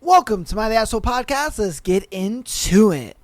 Welcome to My The Asshole Podcast. Let's get into it.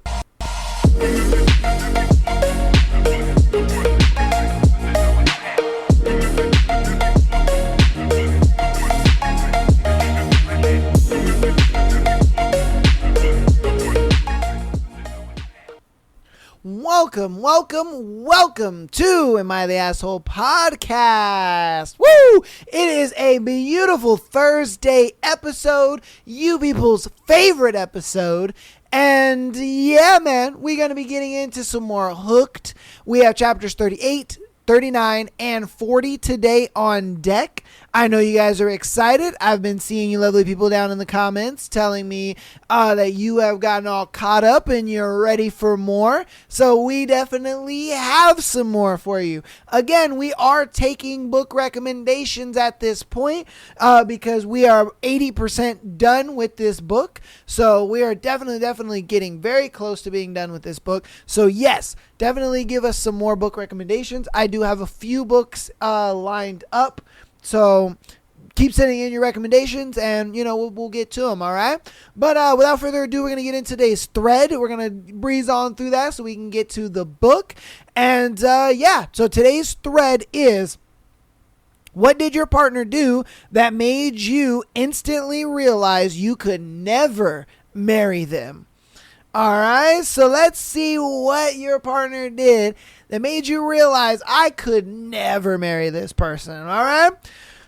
Welcome to Am I the Asshole Podcast. Woo! It is a beautiful Thursday episode, you people's favorite episode. And yeah, man, we're going to be getting into some more Hooked. We have chapters 38, 39, and 40 today on deck. I know you guys are excited. I've been seeing you lovely people down in the comments telling me that you have gotten all caught up and you're ready for more. So we definitely have some more for you. Again, we are taking book recommendations at this point because we are 80% done with this book. So we are definitely getting very close to being done with this book. So yes, definitely give us some more book recommendations. I do have a few books lined up. So keep sending in your recommendations and, we'll get to them, all right? But without further ado, we're going to get into today's thread. We're going to breeze on through that so we can get to the book. And, so today's thread is, what did your partner do that made you instantly realize you could never marry them? All right, so let's see what your partner did that made you realize I could never marry this person, all right?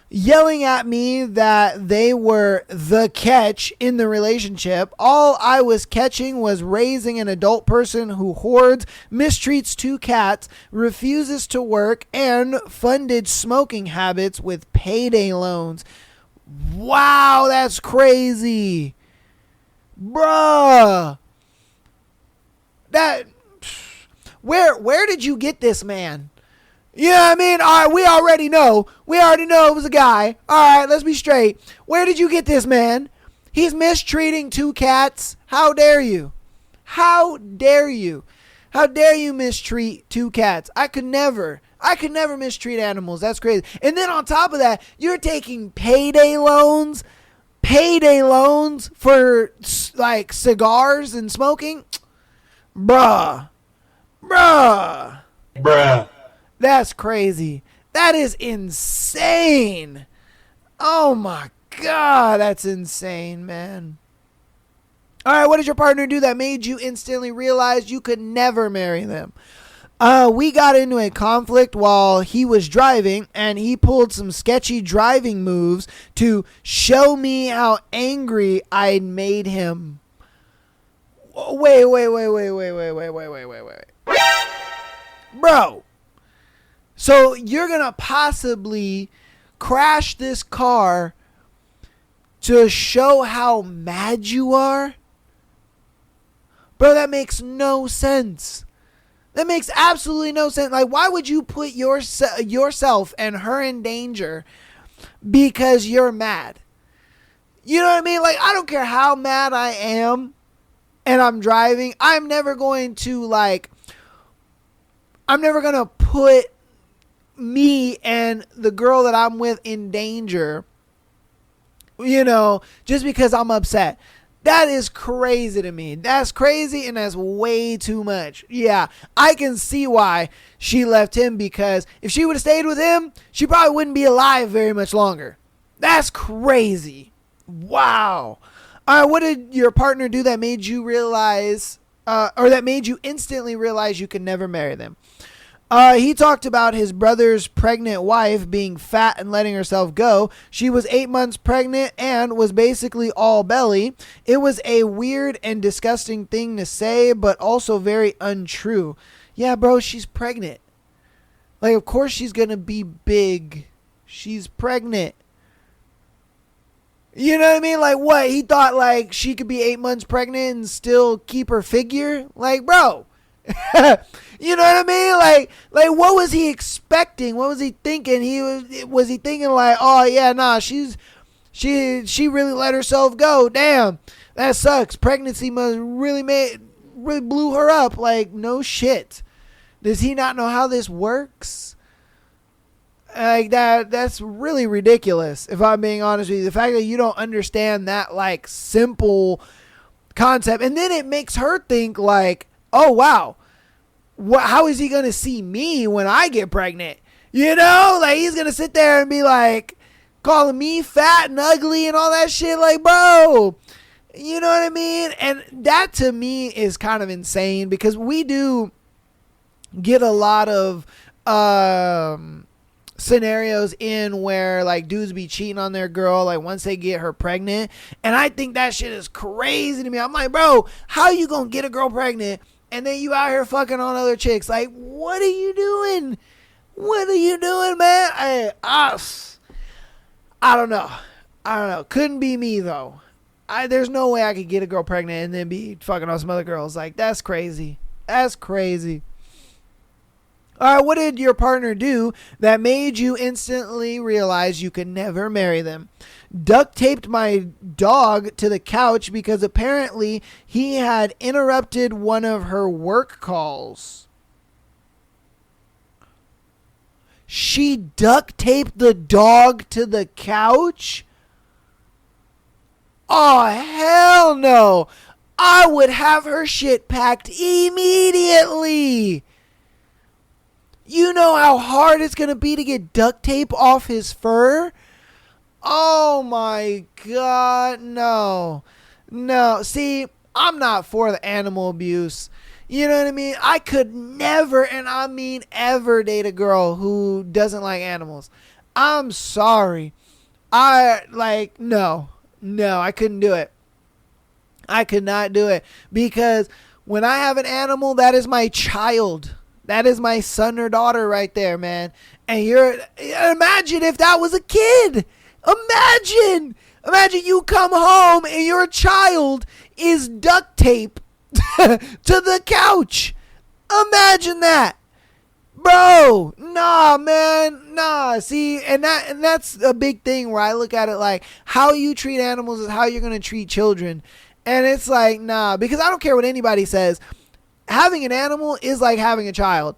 Yelling at me that they were the catch in the relationship. All I was catching was raising an adult person who hoards, mistreats two cats, refuses to work, and funded smoking habits with payday loans. Wow, that's crazy. Bruh. Where did you get this man? You know what I mean? All right, we already know it was a guy. All right, let's be straight. Where did you get this man? He's mistreating two cats. How dare you? How dare you? How dare you mistreat two cats? I could never mistreat animals. That's crazy. And then on top of that, you're taking payday loans for like cigars and smoking. Bruh. That's crazy. That is insane. Oh my God, that's insane, man. All right, what did your partner do that made you instantly realize you could never marry them? We got into a conflict while he was driving, and he pulled some sketchy driving moves to show me how angry I'd made him. Wait. Bro. So you're going to possibly crash this car to show how mad you are? Bro, that makes no sense. That makes absolutely no sense. Like, why would you put yourself and her in danger because you're mad? You know what I mean? Like, I don't care how mad I am and I'm driving. I'm never going to put me and the girl that I'm with in danger, just because I'm upset. That is crazy to me. That's crazy, and that's way too much. Yeah, I can see why she left him, because if she would have stayed with him, she probably wouldn't be alive very much longer. That's crazy. Wow. All right, what did your partner do that made you realize, or that made you instantly realize you could never marry them? He talked about his brother's pregnant wife being fat and letting herself go. She was 8 months pregnant and was basically all belly. It was a weird and disgusting thing to say, but also very untrue. Yeah, bro, she's pregnant. Like, of course she's going to be big. She's pregnant. You know what I mean? Like, what? He thought, like, she could be 8 months pregnant and still keep her figure? Like, bro. You know what I mean? Like what was he expecting? What was he thinking? Was he thinking like, oh yeah, nah, she really let herself go. Damn, that sucks. Pregnancy must really blew her up. Like, no shit. Does he not know how this works? Like that's really ridiculous, if I'm being honest with you. The fact that you don't understand that like simple concept, and then it makes her think like, oh wow, how is he gonna see me when I get pregnant? You know, like he's gonna sit there and be like calling me fat and ugly and all that shit. Like, bro, you know what I mean? And that to me is kind of insane, because we do get a lot of scenarios in where like dudes be cheating on their girl like once they get her pregnant, and I think that shit is crazy to me. I'm like, bro, how you gonna get a girl pregnant and then you out here fucking on other chicks? Like, what are you doing? What are you doing, man? I don't know. Couldn't be me though. There's no way I could get a girl pregnant and then be fucking on some other girls. Like, that's crazy. That's crazy. All right, what did your partner do that made you instantly realize you could never marry them? Duct taped my dog to the couch because apparently he had interrupted one of her work calls. She duct taped the dog to the couch? Oh, hell no. I would have her shit packed immediately. You know how hard it's going to be to get duct tape off his fur? Oh my God, no. No, see, I'm not for the animal abuse. You know what I mean? I could never, and I mean ever, date a girl who doesn't like animals. I'm sorry. No, I couldn't do it. I could not do it, because when I have an animal, that is my child. That is my son or daughter right there, man. And imagine if that was a kid. Imagine you come home and your child is duct tape to the couch. Imagine that. Bro, nah, man, nah. See, and that's a big thing where I look at it like, how you treat animals is how you're going to treat children. And it's like, nah, because I don't care what anybody says. Having an animal is like having a child.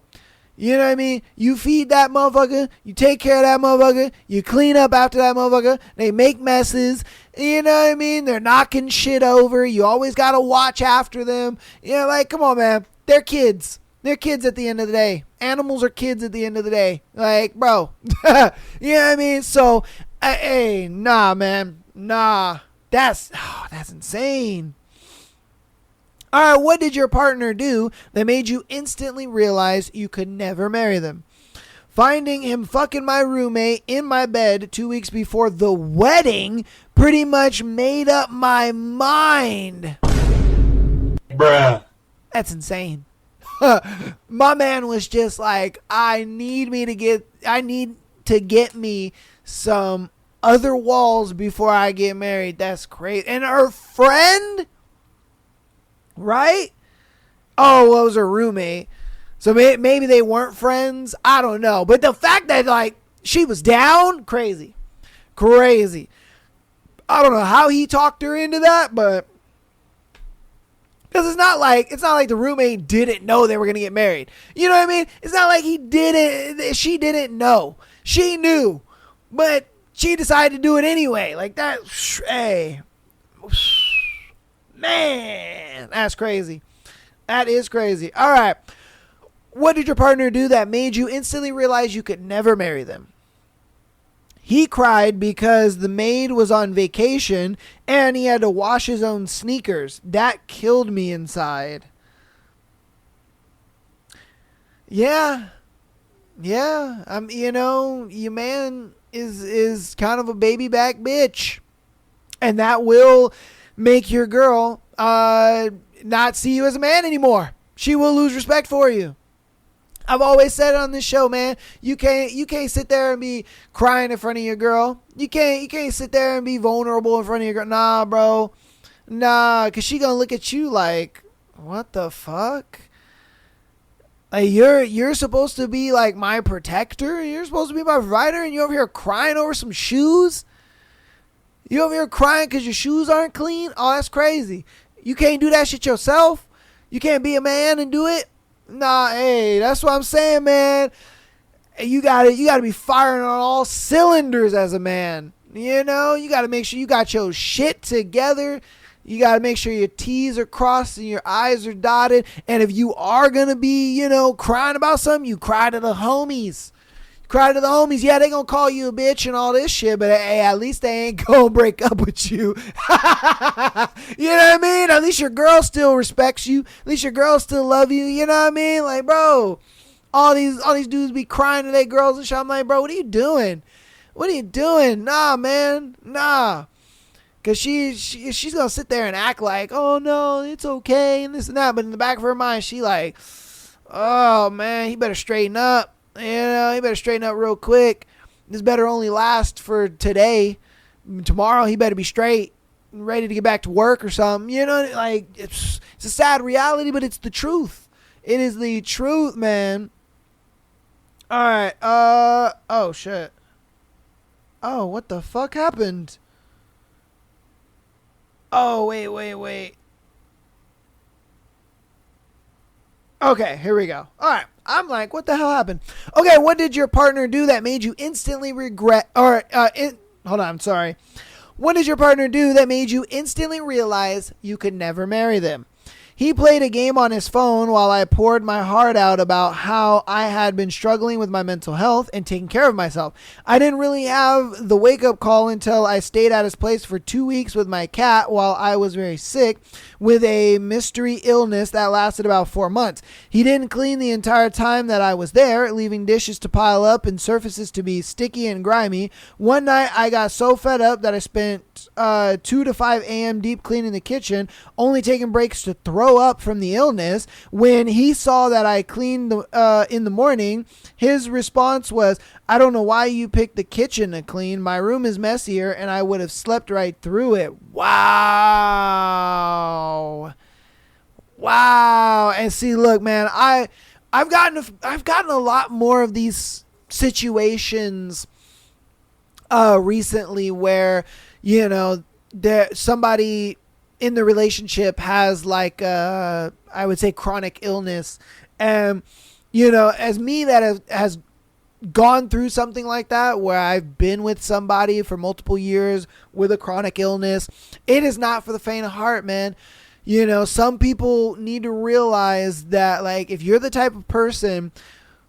You know what I mean? You feed that motherfucker. You take care of that motherfucker. You clean up after that motherfucker. They make messes. You know what I mean? They're knocking shit over. You always got to watch after them. You know, like, come on, man. They're kids. They're kids at the end of the day. Animals are kids at the end of the day. Like, bro. You know what I mean? So, hey, nah, man. Nah. That's insane. All right, what did your partner do that made you instantly realize you could never marry them? Finding him fucking my roommate in my bed 2 weeks before the wedding pretty much made up my mind. Bruh. That's insane. My man was just like, I need to get me some other walls before I get married. That's crazy. And her friend... Right? Oh, well, it was her roommate. So maybe they weren't friends. I don't know. But the fact that, like, she was down, crazy. Crazy. I don't know how he talked her into that, but... Because it's not like the roommate didn't know they were going to get married. You know what I mean? It's not like she didn't know. She knew. But she decided to do it anyway. Like that, hey... Man, that's crazy. That is crazy. All right. What did your partner do that made you instantly realize you could never marry them? He cried because the maid was on vacation and he had to wash his own sneakers. That killed me inside. Yeah. Your man is kind of a baby back bitch. And that will make your girl not see you as a man anymore. She will lose respect for you. I've always said it on this show, man. You can't sit there and be crying in front of your girl. You can't sit there and be vulnerable in front of your girl. Nah, bro. Nah, because she gonna look at you like, what the fuck? Like you're supposed to be like my protector. You're supposed to be my provider, and you're over here crying over some shoes. You over here crying because your shoes aren't clean? Oh, that's crazy. You can't do that shit yourself? You can't be a man and do it? Nah, hey, that's what I'm saying, man. you gotta be firing on all cylinders as a man. You know, you gotta make sure you got your shit together. You gotta make sure your T's are crossed and your I's are dotted. And if you are gonna be, crying about something, you cry to the homies. Cry to the homies. Yeah, they gonna call you a bitch and all this shit, but hey, at least they ain't gonna break up with you. You know what I mean? At least your girl still respects you. At least your girl still love you. You know what I mean? Like, bro, all these dudes be crying to their girls and shit. I'm like, bro, what are you doing? What are you doing? Nah, man. Nah. Because she's going to sit there and act like, oh, no, it's okay, and this and that. But in the back of her mind, she like, oh, man, he better straighten up. He better straighten up real quick. This better only last for today. Tomorrow, he better be straight, ready to get back to work or something. Like, it's a sad reality, but it's the truth. It is the truth, man. All right. Oh, shit. Oh, what the fuck happened? Oh, wait. Okay, here we go. All right. I'm like, what the hell happened? Okay, what did your partner do that made you instantly regret, hold on, I'm sorry. What did your partner do that made you instantly realize you could never marry them? He played a game on his phone while I poured my heart out about how I had been struggling with my mental health and taking care of myself. I didn't really have the wake-up call until I stayed at his place for 2 weeks with my cat while I was very sick with a mystery illness that lasted about 4 months. He didn't clean the entire time that I was there, leaving dishes to pile up and surfaces to be sticky and grimy. One night I got so fed up that I spent 2 to 5 a.m. deep cleaning the kitchen, only taking breaks to throw up from the illness. When he saw that I cleaned in the morning, his response was, I don't know why you picked the kitchen to clean. My room is messier and I would have slept right through it. Wow. And see, look, man, I've gotten a lot more of these situations recently where, somebody in the relationship has like I would say chronic illness, and as me that has gone through something like that, where I've been with somebody for multiple years with a chronic illness, it is not for the faint of heart, man. Some people need to realize that, like, if you're the type of person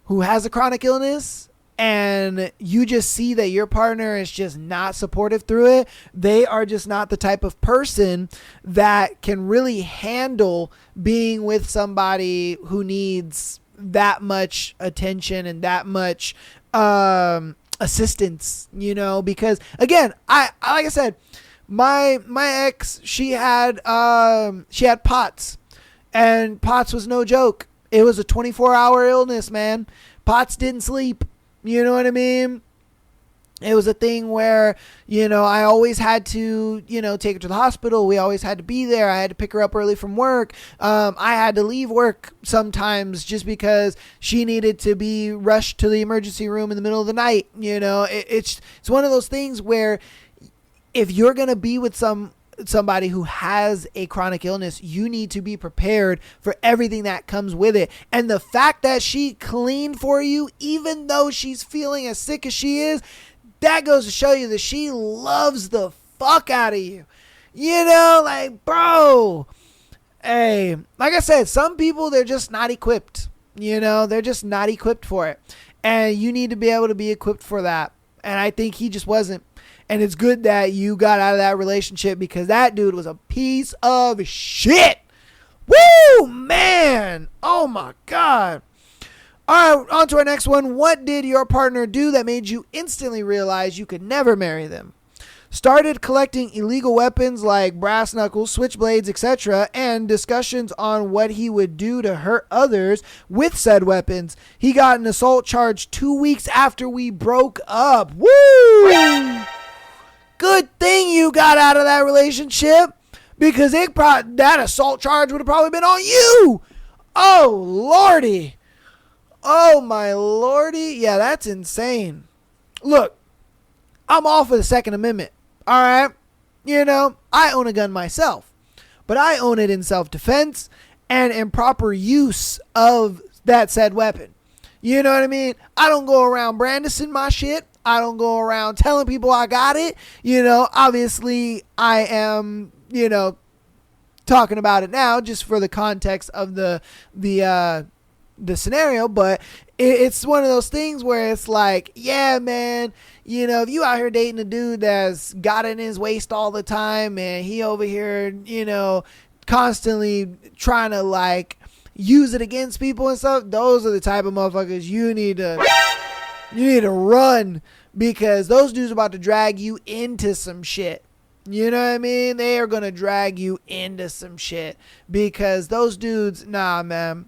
who has a chronic illness and you just see that your partner is just not supportive through it, they are just not the type of person that can really handle being with somebody who needs that much attention and that much assistance, because again, I like I said, my ex, she had POTS, and POTS was no joke. It was a 24-hour illness, man. POTS didn't sleep. You know what I mean? It was a thing where, I always had to, take her to the hospital. We always had to be there. I had to pick her up early from work. I had to leave work sometimes just because she needed to be rushed to the emergency room in the middle of the night. It's one of those things where if you're going to be with somebody who has a chronic illness, you need to be prepared for everything that comes with it. And the fact that she cleaned for you, even though she's feeling as sick as she is, that goes to show you that she loves the fuck out of you. Like, bro, hey, like I said, some people, they're just not equipped. They're just not equipped for it. And you need to be able to be equipped for that. And I think he just wasn't. And it's good that you got out of that relationship, because that dude was a piece of shit. Woo, man. Oh, my God. All right, on to our next one. What did your partner do that made you instantly realize you could never marry them? Started collecting illegal weapons like brass knuckles, switchblades, etc., and discussions on what he would do to hurt others with said weapons. He got an assault charge 2 weeks after we broke up. Woo! Good thing you got out of that relationship, because that assault charge would have probably been on you. Oh, Lordy. Oh, my Lordy. Yeah, that's insane. Look, I'm all for the Second Amendment. All right? I own a gun myself, but I own it in self-defense and in proper use of that said weapon. You know what I mean? I don't go around brandishing my shit. I don't go around telling people I got it. Obviously I am, talking about it now just for the context of the scenario, but it's one of those things where it's like, yeah, man, if you out here dating a dude that's got it in his waist all the time and he over here, constantly trying to like use it against people and stuff, those are the type of motherfuckers you need to run, because those dudes are about to drag you into some shit. You know what I mean? They are going to drag you into some shit, because those dudes, nah, man.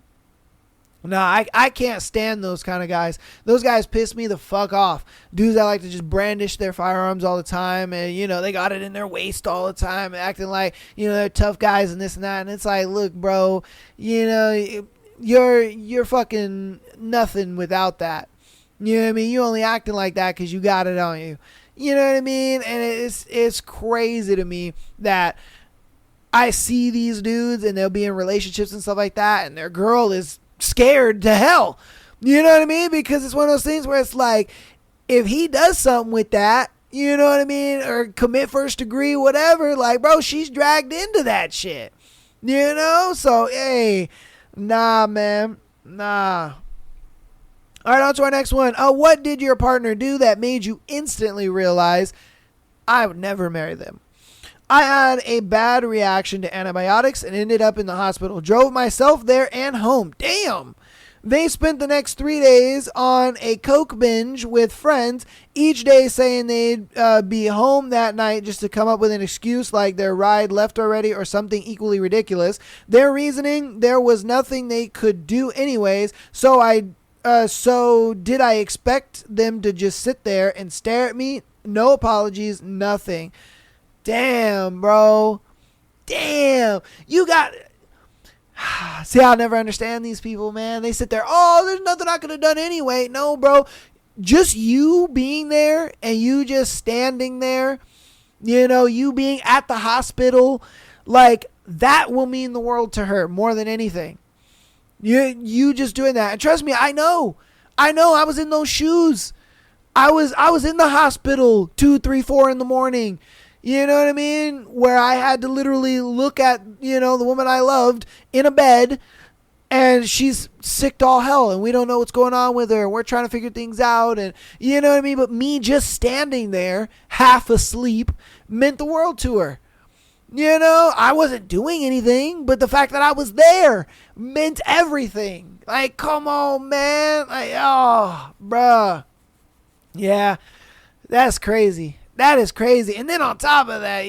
Nah, I can't stand those kind of guys. Those guys piss me the fuck off. Dudes that like to just brandish their firearms all the time, and, they got it in their waist all the time, acting like, they're tough guys and this and that. And it's like, look, bro, you're fucking nothing without that. You know what I mean? You only acting like that because you got it on you. You know what I mean? And it's crazy to me that I see these dudes and they'll be in relationships and stuff like that, and their girl is scared to hell. You know what I mean? Because it's one of those things where it's like, if he does something with that, you know what I mean, or commit first degree, whatever, like, bro, she's dragged into that shit. So, hey, nah, man, nah. All right, on to our next one. What did your partner do that made you instantly realize I would never marry them? I had a bad reaction to antibiotics and ended up in the hospital. Drove myself there and home. Damn. They spent the next 3 days on a coke binge with friends, each day saying they'd be home that night just to come up with an excuse like their ride left already or something equally ridiculous. Their reasoning, there was nothing they could do anyways, so did I expect them to just sit there and stare at me? No apologies, nothing. Damn, bro. Damn. You got... See, I'll never understand these people, man. They sit there, there's nothing I could have done anyway. No, bro. Just you being there and you just standing there, you being at the hospital, like, that will mean the world to her more than anything. You just doing that. And trust me, I know I was in those shoes. I was in the hospital 2, 3, 4 in the morning. You know what I mean? Where I had to literally look at, the woman I loved in a bed, and she's sick to all hell, and we don't know what's going on with her. We're trying to figure things out, and you know what I mean? But me just standing there, half asleep, meant the world to her. I wasn't doing anything, but the fact that I was there meant everything. Like, come on, man. Like, bruh. Yeah, that's crazy. That is crazy. And then on top of that,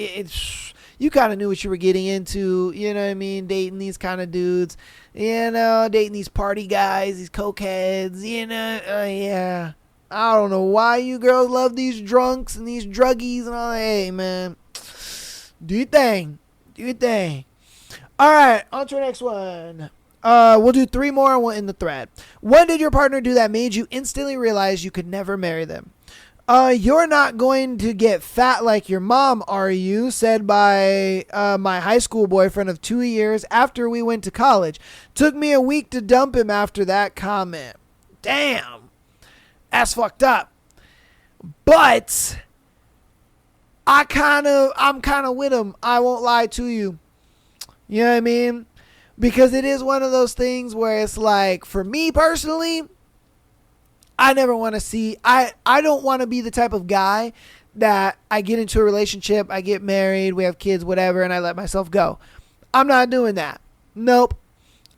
you kind of knew what you were getting into, you know what I mean? Dating these kind of dudes, dating these party guys, these cokeheads, yeah. I don't know why you girls love these drunks and these druggies and all that. Hey, man. Do your thing. All right, on to our next one. We'll do 3 more and we'll end the thread. What did your partner do that made you instantly realize you could never marry them? You're not going to get fat like your mom, are you? Said by my high school boyfriend of 2 years after we went to college. Took me a week to dump him after that comment. Damn. That's fucked up. But I'm kind of with him. I won't lie to you. You know what I mean? Because it is one of those things where it's like, for me personally, I never want to see, I don't want to be the type of guy that I get into a relationship, I get married, we have kids, whatever, and I let myself go. I'm not doing that. Nope.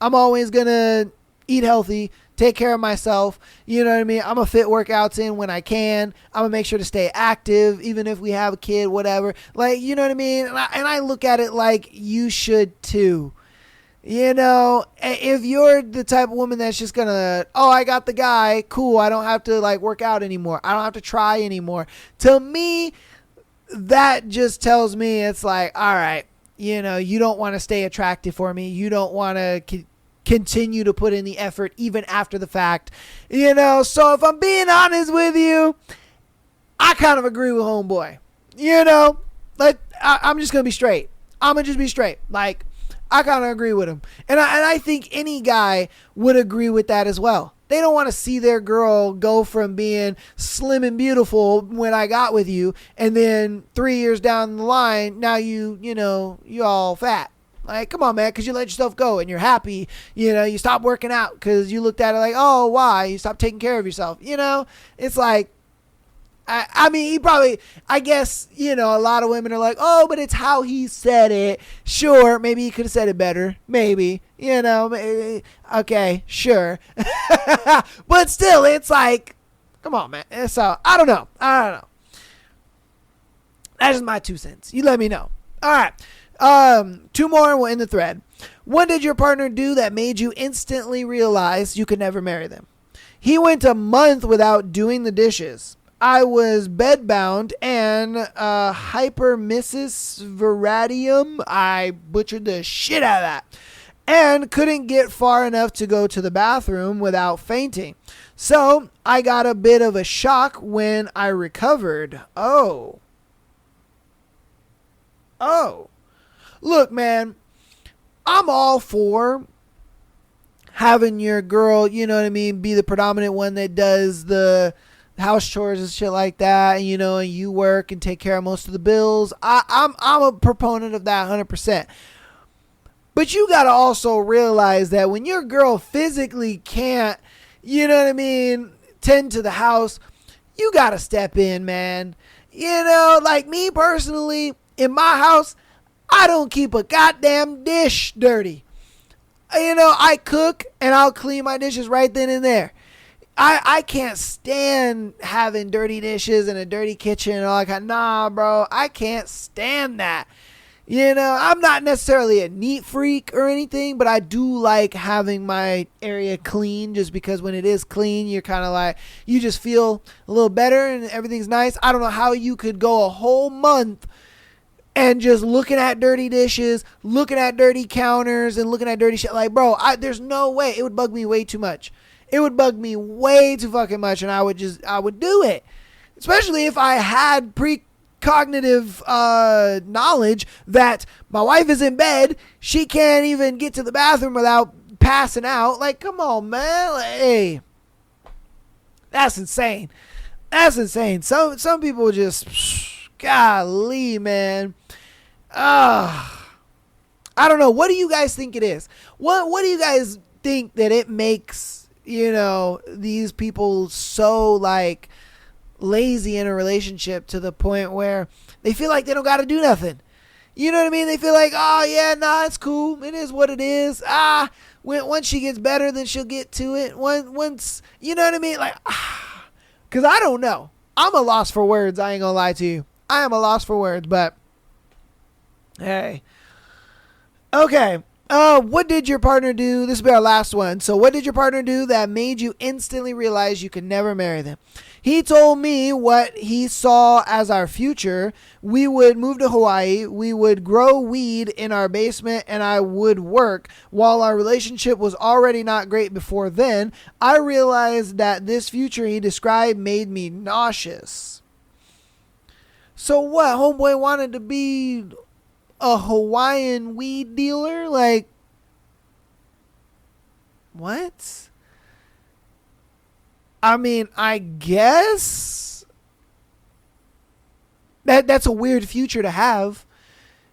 I'm always going to eat healthy, take care of myself. You know what I mean? I'm going to fit workouts in when I can. I'm going to make sure to stay active, even if we have a kid, whatever. Like, you know what I mean? And I look at it like you should too. If you're the type of woman that's just gonna, I got the guy, cool, I don't have to like work out anymore, I don't have to try anymore. To me, that just tells me it's like, all right, you don't want to stay attractive for me. You don't want to continue to put in the effort even after the fact. So if I'm being honest with you, I kind of agree with homeboy. Like, I'm just gonna be straight. I'm gonna just be straight. Like, I kind of agree with him. And I think any guy would agree with that as well. They don't want to see their girl go from being slim and beautiful when I got with you, and then 3 years down the line, now you all fat. Like, come on, man, because you let yourself go and you're happy. You stop working out because you looked at it like, oh, why? You stop taking care of yourself. It's like, I mean, he probably, I guess, a lot of women are like, oh, but it's how he said it. Sure, maybe he could have said it better. Maybe, okay, sure. But still, it's like, come on, man. So, I don't know. That's just my 2 cents. You let me know. All right. 2 more and we'll end the thread. What did your partner do that made you instantly realize you could never marry them? He went a month without doing the dishes. I was bedbound and hypermesis veradium. I butchered the shit out of that. And couldn't get far enough to go to the bathroom without fainting. So I got a bit of a shock when I recovered. Oh. Look, man, I'm all for having your girl, be the predominant one that does the house chores and shit like that, and you work and take care of most of the bills. I'm a proponent of that 100%. But you gotta also realize that when your girl physically can't, tend to the house, you gotta step in, man. Like me personally, in my house, I don't keep a goddamn dish dirty. I cook and I'll clean my dishes right then and there. I can't stand having dirty dishes and a dirty kitchen and all that kind. Nah, bro, I can't stand that. I'm not necessarily a neat freak or anything, but I do like having my area clean, just because when it is clean, you're kind of like, you just feel a little better and everything's nice. I don't know how you could go a whole month and just looking at dirty dishes, looking at dirty counters, and looking at dirty shit. Like, bro, there's no way. It would bug me way too much. It would bug me way too fucking much, and I would do it. Especially if I had precognitive knowledge that my wife is in bed, she can't even get to the bathroom without passing out. Like, come on, man. Like, hey, that's insane. Some people just, golly, man. I don't know. What do you guys think it is? What do you guys think that it makes, these people so like lazy in a relationship to the point where they feel like they don't got to do nothing? You know what I mean? They feel like, oh yeah, nah, it's cool. It is what it is. Once she gets better, then she'll get to it. Once, you know what I mean? Like, cause I don't know. I'm a loss for words. I ain't gonna lie to you. I am a loss for words, but hey. Okay. What did your partner do? This will be our last one. So what did your partner do that made you instantly realize you could never marry them? He told me what he saw as our future. We would move to Hawaii. We would grow weed in our basement, and I would work. While our relationship was already not great before then, I realized that this future he described made me nauseous. So what? Homeboy wanted to be a Hawaiian weed dealer? Like, what? I mean, I guess that's a weird future to have.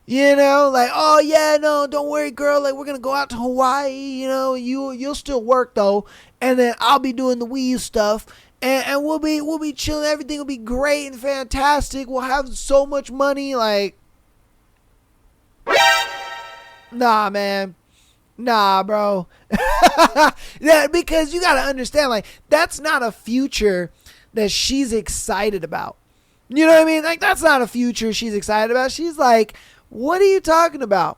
Like, oh yeah, no, don't worry, girl. Like, we're gonna go out to Hawaii. You'll still work though, and then I'll be doing the weed stuff, and we'll be chilling. Everything will be great and fantastic. We'll have so much money. Like, nah, man. Nah, bro. Yeah, because you gotta understand, like, that's not a future that she's excited about. You know what I mean? Like, that's not a future she's excited about. She's like, what are you talking about?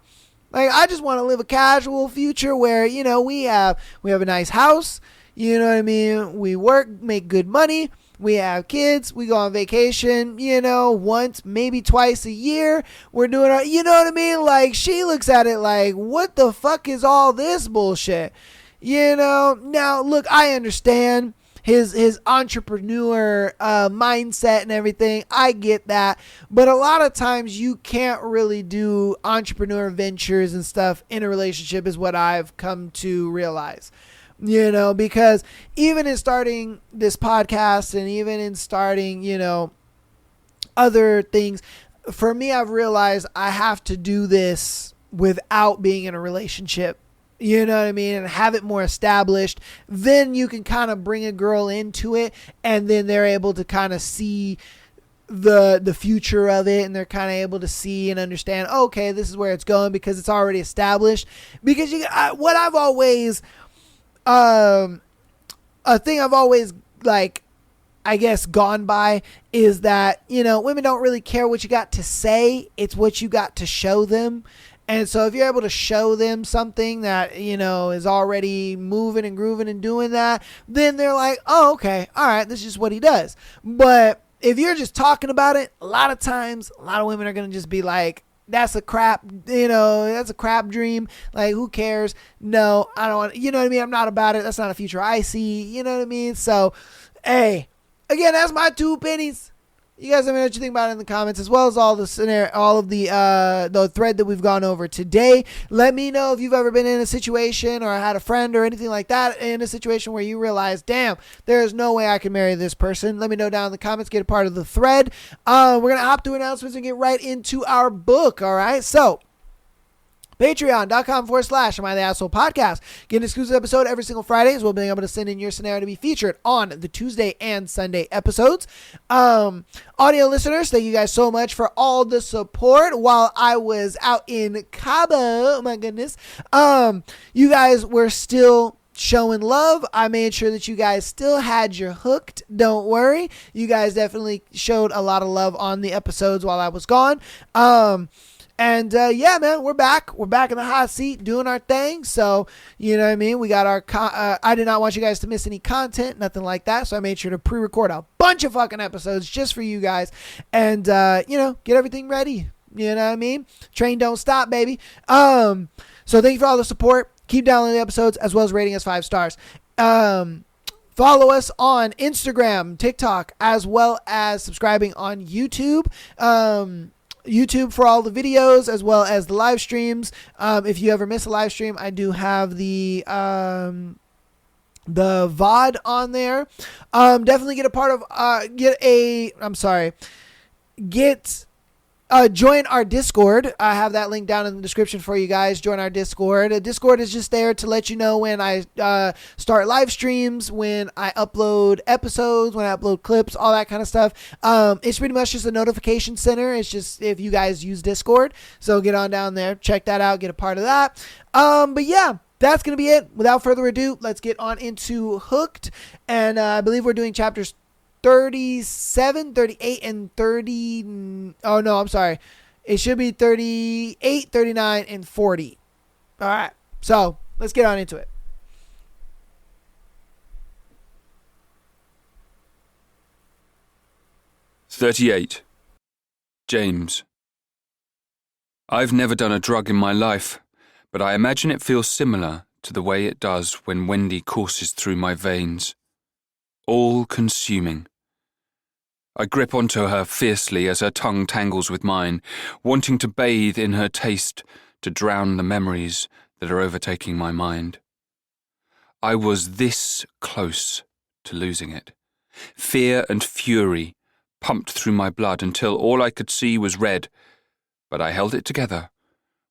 Like, I just want to live a casual future where, we have a nice house. You know what I mean? We work, make good money. We have kids. We go on vacation, once, maybe twice a year. We're doing our, you know what I mean? Like, she looks at it like, what the fuck is all this bullshit? Now, look, I understand his entrepreneur mindset and everything. I get that. But a lot of times you can't really do entrepreneur ventures and stuff in a relationship is what I've come to realize. You know, because even in starting this podcast and even in starting, you know, other things, for me, I've realized I have to do this without being in a relationship. You know what I mean? And have it more established. Then you can kind of bring a girl into it, and then they're able to kind of see the future of it, and they're kind of able to see and understand, okay, this is where it's going because it's already established. Because what I've always a thing I've always, like, I guess, gone by is that, you know, women don't really care what you got to say. It's what you got to show them. And so if you're able to show them something that, you know, is already moving and grooving and doing that, then they're like, oh, okay, all right, this is just what he does. But if you're just talking about it, a lot of times, a lot of women are going to just be like, that's a crap, you know, that's a crap dream. Like, who cares? No, I don't want, you know what I mean? I'm not about it. That's not a future I see. You know what I mean? So, hey, again, that's my 2 pennies. You guys let me know what you think about it in the comments, as well as all the scenario, all of the thread that we've gone over today. Let me know if you've ever been in a situation or had a friend or anything like that in a situation where you realize, damn, there's no way I can marry this person. Let me know down in the comments. Get a part of the thread. We're going to hop through announcements and get right into our book. All right. So, Patreon.com/Am I the Asshole Podcast. Get an exclusive episode every single Friday, as well as being able to send in your scenario to be featured on the Tuesday and Sunday episodes. Audio listeners, thank you guys so much for all the support while I was out in Cabo. Oh my goodness. You guys were still showing love. I made sure that you guys still had your hooked. Don't worry. You guys definitely showed a lot of love on the episodes while I was gone. And yeah, man, we're back. We're back in the hot seat doing our thing. So, you know what I mean? We got our, I did not want you guys to miss any content, nothing like that. So I made sure to pre-record a bunch of fucking episodes just for you guys. And, you know, get everything ready. You know what I mean? Train don't stop, baby. So thank you for all the support. Keep downloading the episodes as well as rating us 5 stars. Follow us on Instagram, TikTok, as well as subscribing on YouTube. YouTube for all the videos as well as the live streams. If you ever miss a live stream, I do have the VOD on there. Definitely get a part of join our Discord. I have that link down in the description for you guys. Join our Discord. Discord is just there to let you know when I start live streams, when I upload episodes, when I upload clips, all that kind of stuff. It's pretty much just a notification center. It's just if you guys use Discord. So get on down there, check that out, get a part of that. But yeah, that's going to be it. Without further ado, let's get on into Hooked. And I believe we're doing chapters 37, 38, and 30. Oh, no, I'm sorry. It should be 38, 39, and 40. All right. So let's get on into it. "38. James. I've never done a drug in my life, but I imagine it feels similar to the way it does when Wendy courses through my veins. All-consuming. I grip onto her fiercely as her tongue tangles with mine, wanting to bathe in her taste to drown the memories that are overtaking my mind. I was this close to losing it. Fear and fury pumped through my blood until all I could see was red, but I held it together,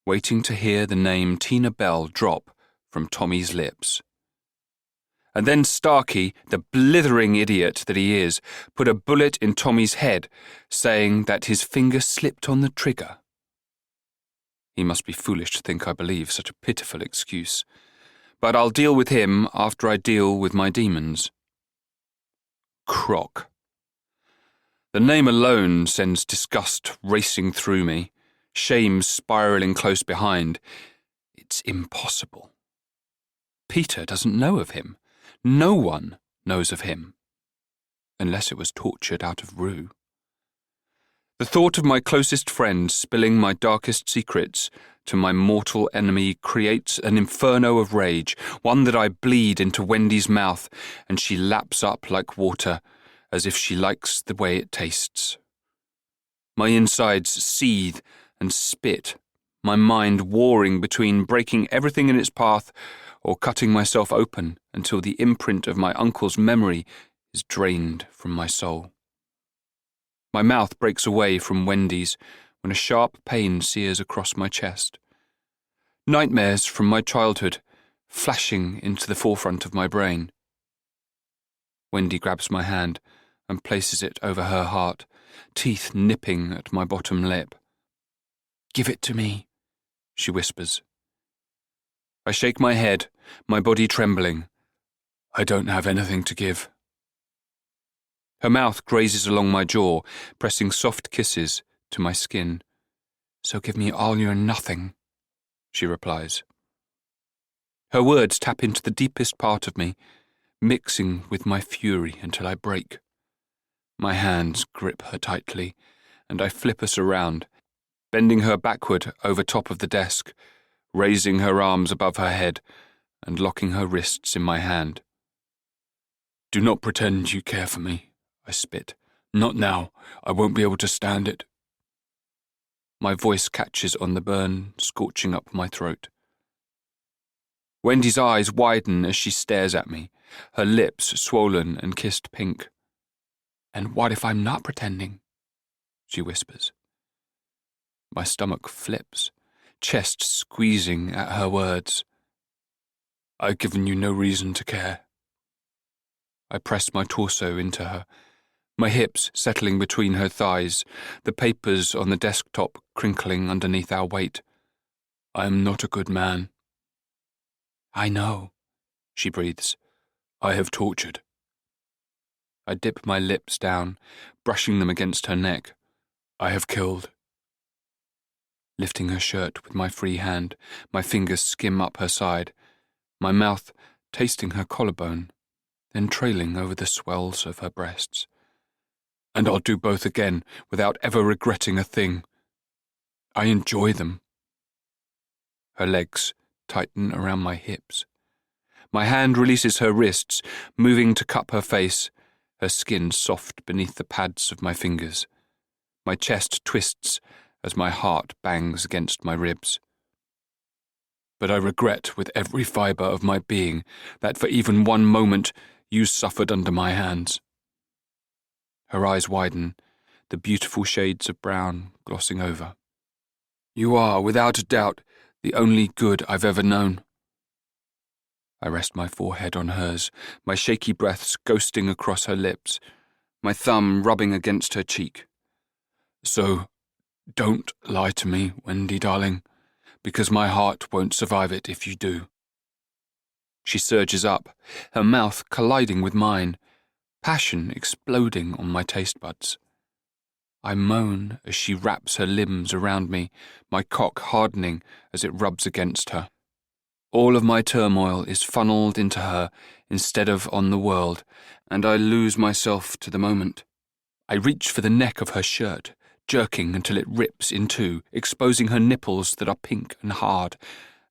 waiting to hear the name Tina Bell drop from Tommy's lips. And then Starkey, the blithering idiot that he is, put a bullet in Tommy's head, saying that his finger slipped on the trigger. He must be foolish to think I believe such a pitiful excuse, but I'll deal with him after I deal with my demons. Croc. The name alone sends disgust racing through me, shame spiralling close behind. It's impossible. Peter doesn't know of him. No one knows of him, unless it was tortured out of Rue. The thought of my closest friend spilling my darkest secrets to my mortal enemy creates an inferno of rage, one that I bleed into Wendy's mouth, and she laps up like water, as if she likes the way it tastes. My insides seethe and spit, my mind warring between breaking everything in its path or cutting myself open until the imprint of my uncle's memory is drained from my soul. My mouth breaks away from Wendy's when a sharp pain sears across my chest. Nightmares from my childhood flashing into the forefront of my brain. Wendy grabs my hand and places it over her heart, teeth nipping at my bottom lip. "Give it to me," she whispers. I shake my head, my body trembling. "I don't have anything to give." Her mouth grazes along my jaw, pressing soft kisses to my skin. "So give me all your nothing," she replies. Her words tap into the deepest part of me, mixing with my fury until I break. My hands grip her tightly, and I flip us around, bending her backward over top of the desk, raising her arms above her head and locking her wrists in my hand. "Do not pretend you care for me," I spit. "Not now. I won't be able to stand it." My voice catches on the burn scorching up my throat. Wendy's eyes widen as she stares at me, her lips swollen and kissed pink. "And what if I'm not pretending?" she whispers. My stomach flips, chest squeezing at her words. "I've given you no reason to care." I press my torso into her, my hips settling between her thighs, the papers on the desktop crinkling underneath our weight. "I am not a good man." "I know," she breathes. "I have tortured." I dip my lips down, brushing them against her neck. "I have killed." Lifting her shirt with my free hand, my fingers skim up her side, my mouth tasting her collarbone, then trailing over the swells of her breasts. "And I'll do both again without ever regretting a thing. I enjoy them." Her legs tighten around my hips. My hand releases her wrists, moving to cup her face, her skin soft beneath the pads of my fingers. My chest twists as my heart bangs against my ribs. "But I regret with every fibre of my being that for even one moment you suffered under my hands." Her eyes widen, the beautiful shades of brown glossing over. "You are, without a doubt, the only good I've ever known." I rest my forehead on hers, my shaky breaths ghosting across her lips, my thumb rubbing against her cheek. "So, don't lie to me, Wendy, darling, because my heart won't survive it if you do." She surges up, her mouth colliding with mine, passion exploding on my taste buds. I moan as she wraps her limbs around me, my cock hardening as it rubs against her. All of my turmoil is funneled into her instead of on the world, and I lose myself to the moment. I reach for the neck of her shirt, jerking until it rips in two, exposing her nipples that are pink and hard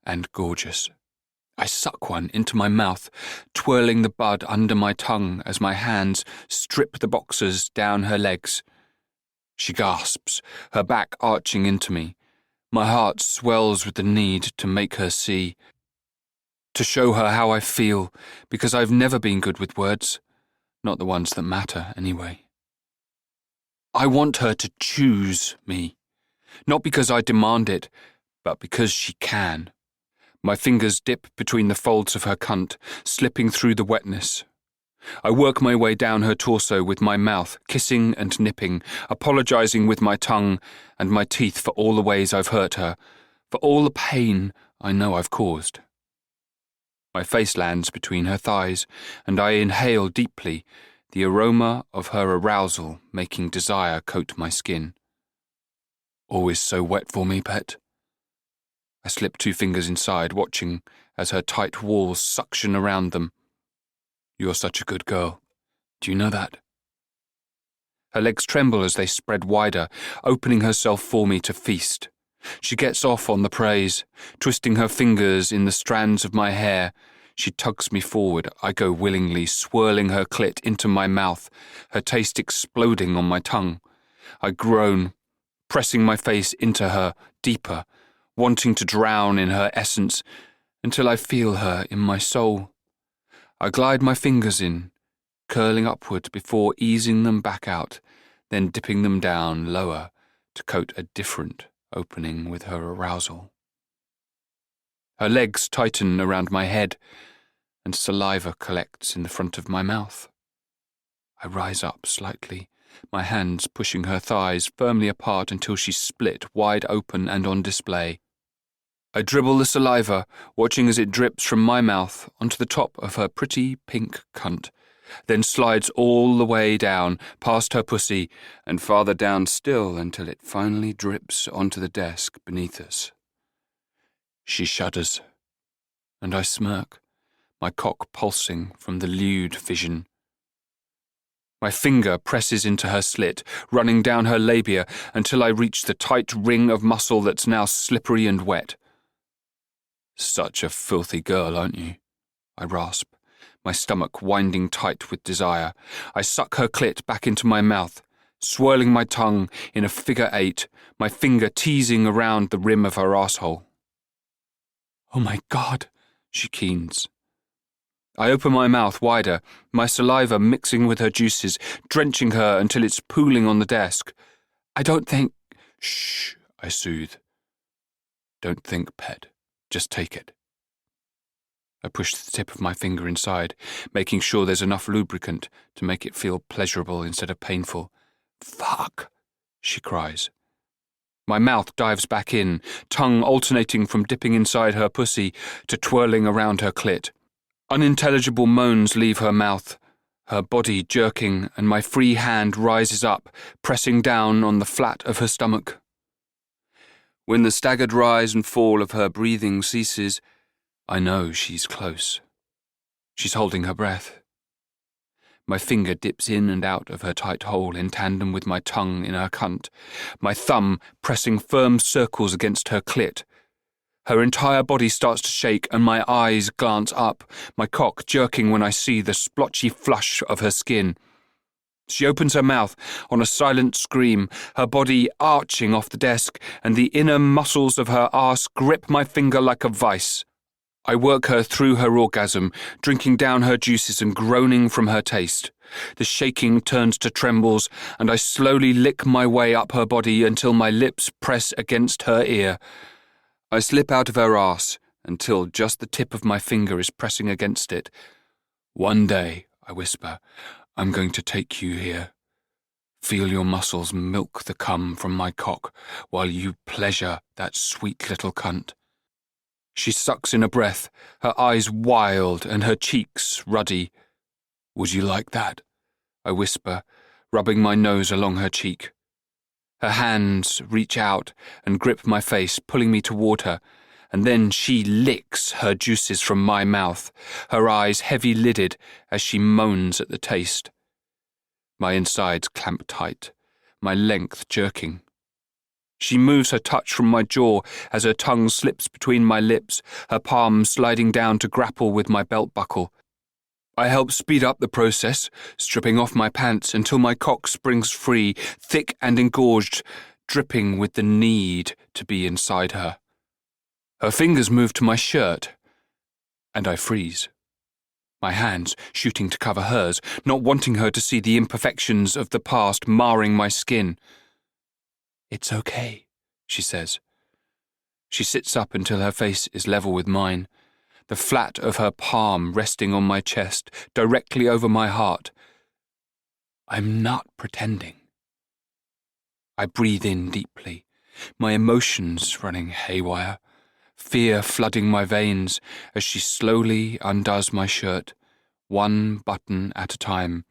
and gorgeous. I suck one into my mouth, twirling the bud under my tongue as my hands strip the boxers down her legs. She gasps, her back arching into me. My heart swells with the need to make her see, to show her how I feel, because I've never been good with words, not the ones that matter anyway. I want her to choose me, not because I demand it, but because she can. My fingers dip between the folds of her cunt, slipping through the wetness. I work my way down her torso with my mouth, kissing and nipping, apologizing with my tongue and my teeth for all the ways I've hurt her, for all the pain I know I've caused. My face lands between her thighs, and I inhale deeply, the aroma of her arousal making desire coat my skin. "Always so wet for me, pet?" I slip 2 fingers inside, watching as her tight walls suction around them. "You're such a good girl. Do you know that?" Her legs tremble as they spread wider, opening herself for me to feast. She gets off on the praise, twisting her fingers in the strands of my hair. She tugs me forward. I go willingly, swirling her clit into my mouth, her taste exploding on my tongue. I groan, pressing my face into her deeper, wanting to drown in her essence until I feel her in my soul. I glide my fingers in, curling upward before easing them back out, then dipping them down lower to coat a different opening with her arousal. Her legs tighten around my head, and saliva collects in the front of my mouth. I rise up slightly, my hands pushing her thighs firmly apart until she's split wide open and on display. I dribble the saliva, watching as it drips from my mouth onto the top of her pretty pink cunt, then slides all the way down, past her pussy, and farther down still until it finally drips onto the desk beneath us. She shudders, and I smirk, my cock pulsing from the lewd vision. My finger presses into her slit, running down her labia until I reach the tight ring of muscle that's now slippery and wet. Such a filthy girl, aren't you? I rasp, my stomach winding tight with desire. I suck her clit back into my mouth, swirling my tongue in a figure eight, my finger teasing around the rim of her asshole. Oh my God, she keens. I open my mouth wider, my saliva mixing with her juices, drenching her until it's pooling on the desk. I don't think... Shh, I soothe. Don't think, pet. Just take it. I push the tip of my finger inside, making sure there's enough lubricant to make it feel pleasurable instead of painful. Fuck, she cries. My mouth dives back in, tongue alternating from dipping inside her pussy to twirling around her clit. Unintelligible moans leave her mouth, her body jerking, and my free hand rises up, pressing down on the flat of her stomach. When the staggered rise and fall of her breathing ceases, I know she's close. She's holding her breath. My finger dips in and out of her tight hole in tandem with my tongue in her cunt, my thumb pressing firm circles against her clit. Her entire body starts to shake and my eyes glance up, my cock jerking when I see the splotchy flush of her skin. She opens her mouth on a silent scream, her body arching off the desk, and the inner muscles of her arse grip my finger like a vice. I work her through her orgasm, drinking down her juices and groaning from her taste. The shaking turns to trembles, and I slowly lick my way up her body until my lips press against her ear. I slip out of her arse until just the tip of my finger is pressing against it. One day, I whisper, I'm going to take you here. Feel your muscles milk the cum from my cock while you pleasure that sweet little cunt. She sucks in a breath, her eyes wild and her cheeks ruddy. Would you like that? I whisper, rubbing my nose along her cheek. Her hands reach out and grip my face, pulling me toward her, and then she licks her juices from my mouth, her eyes heavy-lidded as she moans at the taste. My insides clamp tight, my length jerking. She moves her touch from my jaw as her tongue slips between my lips, her palm sliding down to grapple with my belt buckle. I help speed up the process, stripping off my pants until my cock springs free, thick and engorged, dripping with the need to be inside her. Her fingers move to my shirt, and I freeze. My hands shooting to cover hers, not wanting her to see the imperfections of the past marring my skin. It's okay, she says. She sits up until her face is level with mine, the flat of her palm resting on my chest, directly over my heart. I'm not pretending. I breathe in deeply, my emotions running haywire, fear flooding my veins as she slowly undoes my shirt, one button at a time,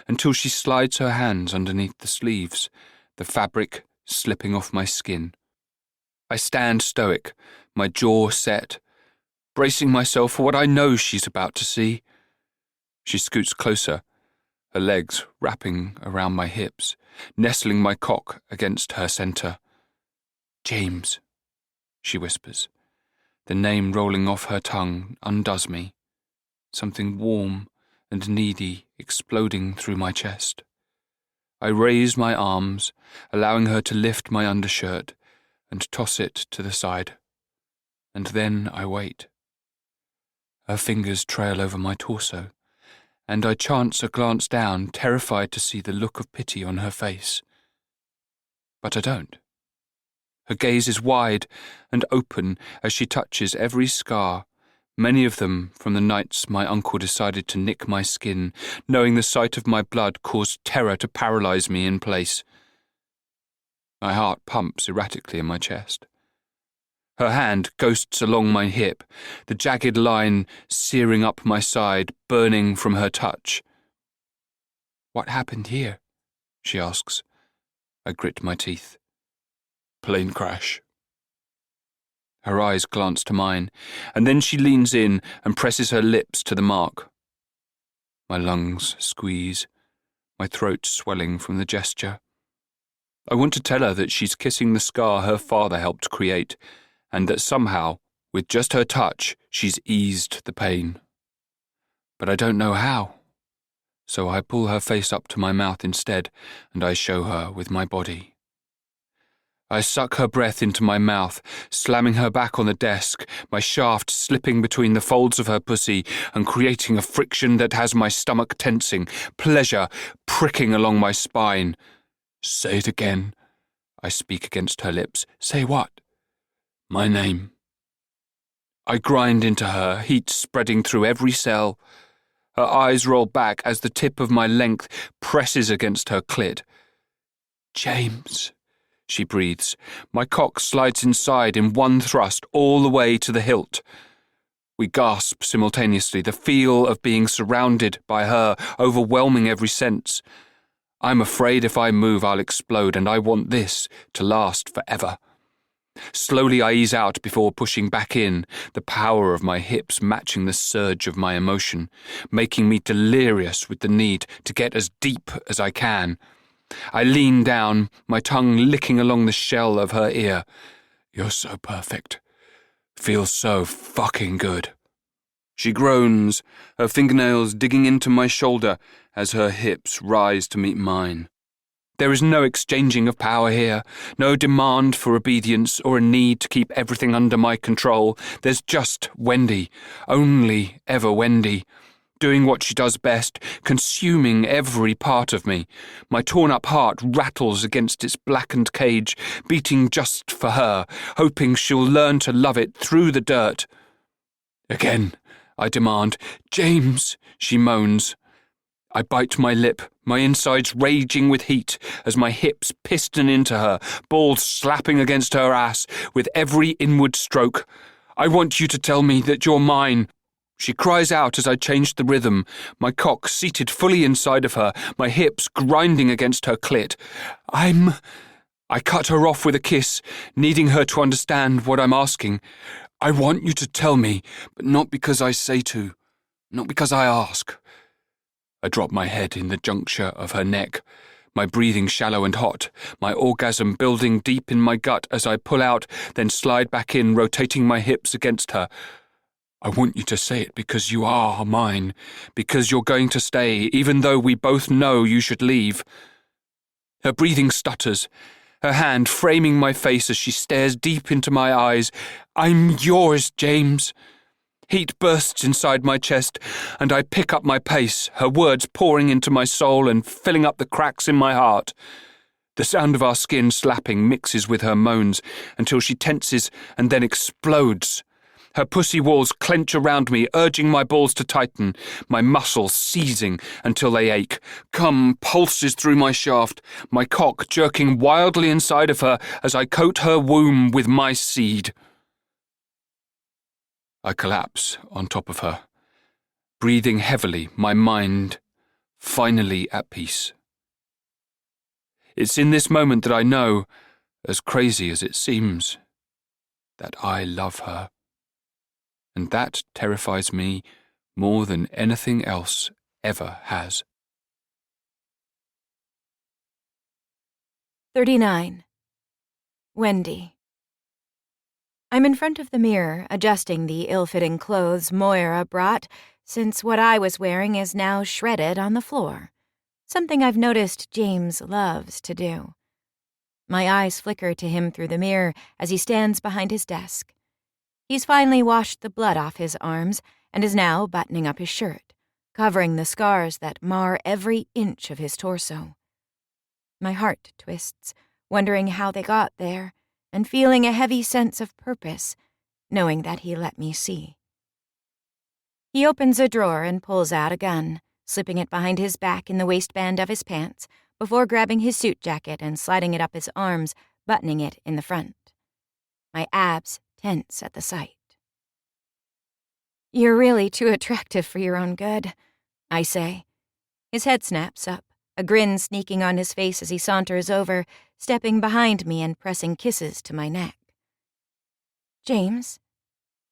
until she slides her hands underneath the sleeves, the fabric slipping off my skin. I stand stoic, my jaw set, bracing myself for what I know she's about to see. She scoots closer, her legs wrapping around my hips, nestling my cock against her centre. James, she whispers. The name rolling off her tongue undoes me. Something warm and needy exploding through my chest. I raise my arms, allowing her to lift my undershirt and toss it to the side. And then I wait. Her fingers trail over my torso, and I chance a glance down, terrified to see the look of pity on her face. But I don't. Her gaze is wide and open as she touches every scar, many of them from the nights my uncle decided to nick my skin, knowing the sight of my blood caused terror to paralyze me in place. My heart pumps erratically in my chest. Her hand ghosts along my hip, the jagged line searing up my side, burning from her touch. "What happened here?" she asks. I grit my teeth. "Plane crash." Her eyes glance to mine, and then she leans in and presses her lips to the mark. My lungs squeeze, my throat swelling from the gesture. I want to tell her that she's kissing the scar her father helped create, and that somehow, with just her touch, she's eased the pain. But I don't know how. So I pull her face up to my mouth instead, and I show her with my body. I suck her breath into my mouth, slamming her back on the desk, my shaft slipping between the folds of her pussy and creating a friction that has my stomach tensing, pleasure pricking along my spine. "Say it again," I speak against her lips. "Say what?" "My name." I grind into her, heat spreading through every cell. Her eyes roll back as the tip of my length presses against her clit. "James," she breathes. My cock slides inside in one thrust all the way to the hilt. We gasp simultaneously, the feel of being surrounded by her overwhelming every sense. I'm afraid if I move I'll explode, and I want this to last forever. Slowly I ease out before pushing back in, the power of my hips matching the surge of my emotion, making me delirious with the need to get as deep as I can. I lean down, my tongue licking along the shell of her ear. "You're so perfect. Feels so fucking good." She groans, her fingernails digging into my shoulder as her hips rise to meet mine. There is no exchanging of power here, no demand for obedience or a need to keep everything under my control. There's just Wendy, only ever Wendy, doing what she does best, consuming every part of me. My torn-up heart rattles against its blackened cage, beating just for her, hoping she'll learn to love it through the dirt. "Again," I demand. "James," she moans. I bite my lip, my insides raging with heat as my hips piston into her, balls slapping against her ass with every inward stroke. "I want you to tell me that you're mine." She cries out as I change the rhythm, my cock seated fully inside of her, my hips grinding against her clit. I cut her off with a kiss, needing her to understand what I'm asking. "I want you to tell me, but not because I say to, not because I ask." I drop my head in the juncture of her neck, my breathing shallow and hot, my orgasm building deep in my gut as I pull out, then slide back in, rotating my hips against her. "I want you to say it because you are mine, because you're going to stay, even though we both know you should leave." Her breathing stutters, her hand framing my face as she stares deep into my eyes. "I'm yours, James." Heat bursts inside my chest, and I pick up my pace, her words pouring into my soul and filling up the cracks in my heart. The sound of our skin slapping mixes with her moans until she tenses and then explodes. Her pussy walls clench around me, urging my balls to tighten, my muscles seizing until they ache. Cum pulses through my shaft, my cock jerking wildly inside of her as I coat her womb with my seed. I collapse on top of her, breathing heavily, my mind finally at peace. It's in this moment that I know, as crazy as it seems, that I love her. And that terrifies me more than anything else ever has. 39. Wendy. I'm in front of the mirror, adjusting the ill-fitting clothes Moira brought, since what I was wearing is now shredded on the floor, something I've noticed James loves to do. My eyes flicker to him through the mirror as he stands behind his desk. He's finally washed the blood off his arms and is now buttoning up his shirt, covering the scars that mar every inch of his torso. My heart twists, wondering how they got there, and feeling a heavy sense of purpose, knowing that he let me see. He opens a drawer and pulls out a gun, slipping it behind his back in the waistband of his pants, before grabbing his suit jacket and sliding it up his arms, buttoning it in the front. My abs tense at the sight. "You're really too attractive for your own good," I say. His head snaps up, a grin sneaking on his face as he saunters over, stepping behind me and pressing kisses to my neck. "James?"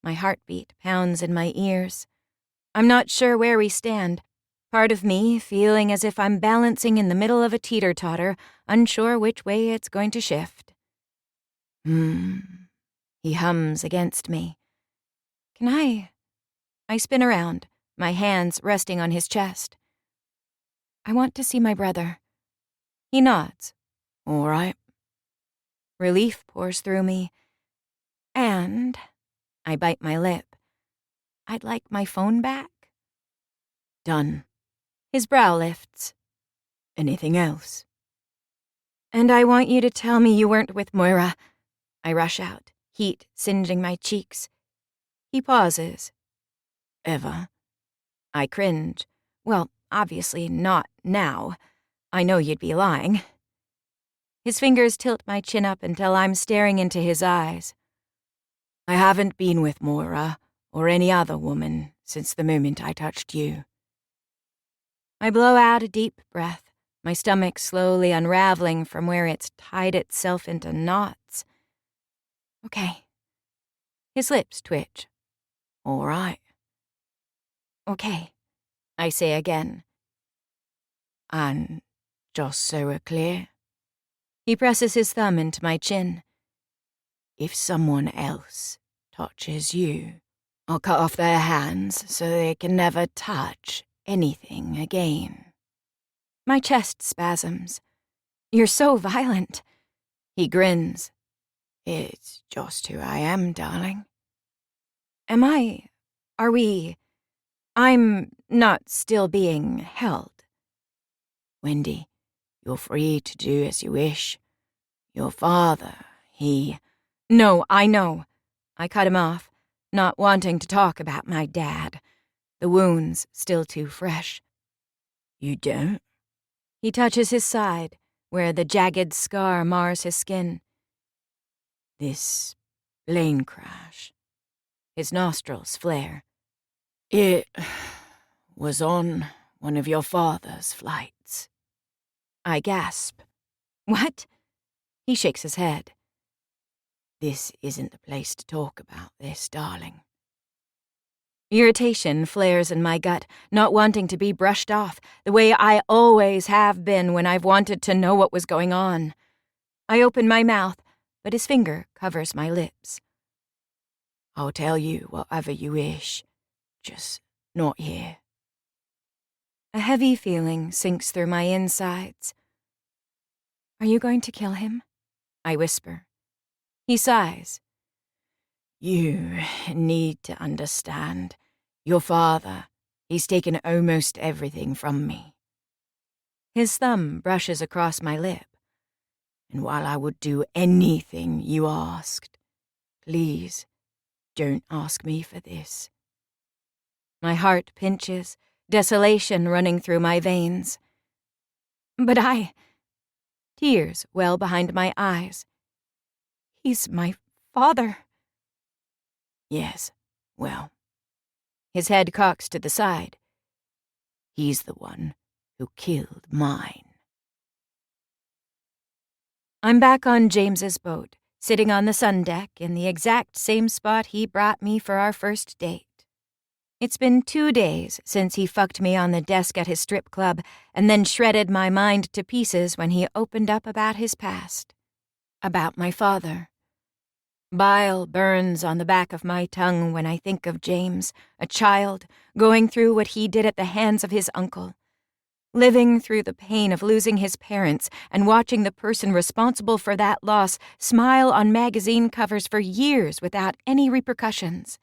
My heartbeat pounds in my ears. I'm not sure where we stand, part of me feeling as if I'm balancing in the middle of a teeter-totter, unsure which way it's going to shift. He hums against me. "Can I spin around, my hands resting on his chest. "I want to see my brother." He nods. "All right." Relief pours through me. "And," I bite my lip, "I'd like my phone back." "Done." His brow lifts. "Anything else?" "And I want you to tell me you weren't with Moira." I rush out, heat singeing my cheeks. He pauses. "Ever?" I cringe. Well, obviously not now. I know you'd be lying. His fingers tilt my chin up until I'm staring into his eyes. "I haven't been with Moira or any other woman since the moment I touched you." I blow out a deep breath, my stomach slowly unraveling from where it's tied itself into knots. "Okay." His lips twitch. "All right." "Okay," I say again. "And just so we're clear," he presses his thumb into my chin, "if someone else touches you, I'll cut off their hands so they can never touch anything again." My chest spasms. "You're so violent." He grins. "It's just who I am, darling." Are we... I'm not still being held. "Wendy, you're free to do as you wish. Your father, he..." "No, I know." I cut him off, not wanting to talk about my dad. The wound's still too fresh. "You don't?" He touches his side, where the jagged scar mars his skin. "This plane crash." His nostrils flare. "It was on one of your father's flights." I gasp. "What?" He shakes his head. "This isn't the place to talk about this, darling." Irritation flares in my gut, not wanting to be brushed off, the way I always have been when I've wanted to know what was going on. I open my mouth, but his finger covers my lips. "I'll tell you whatever you wish, just not here." A heavy feeling sinks through my insides. "Are you going to kill him?" I whisper. He sighs. "You need to understand. Your father, he's taken almost everything from me." His thumb brushes across my lip. "And while I would do anything you asked, please don't ask me for this." My heart pinches, desolation running through my veins. "But Tears well behind my eyes. "He's my father." "Yes, well." His head cocks to the side. "He's the one who killed mine." I'm back on James's boat, sitting on the sun deck in the exact same spot he brought me for our first date. It's been 2 days since he fucked me on the desk at his strip club and then shredded my mind to pieces when he opened up about his past. About my father. Bile burns on the back of my tongue when I think of James, a child, going through what he did at the hands of his uncle. Living through the pain of losing his parents and watching the person responsible for that loss smile on magazine covers for years without any repercussions.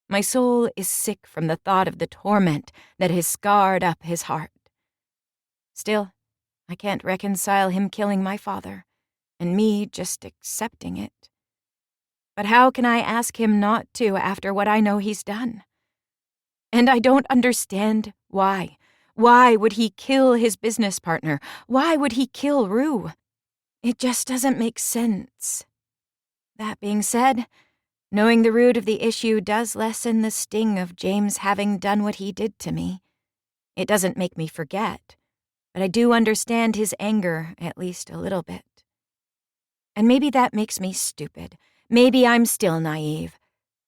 My soul is sick from the thought of the torment that has scarred up his heart. Still, I can't reconcile him killing my father, and me just accepting it. But how can I ask him not to after what I know he's done? And I don't understand why. Why would he kill his business partner? Why would he kill Rue? It just doesn't make sense. That being said, knowing the root of the issue does lessen the sting of James having done what he did to me. It doesn't make me forget, but I do understand his anger at least a little bit. And maybe that makes me stupid. Maybe I'm still naive,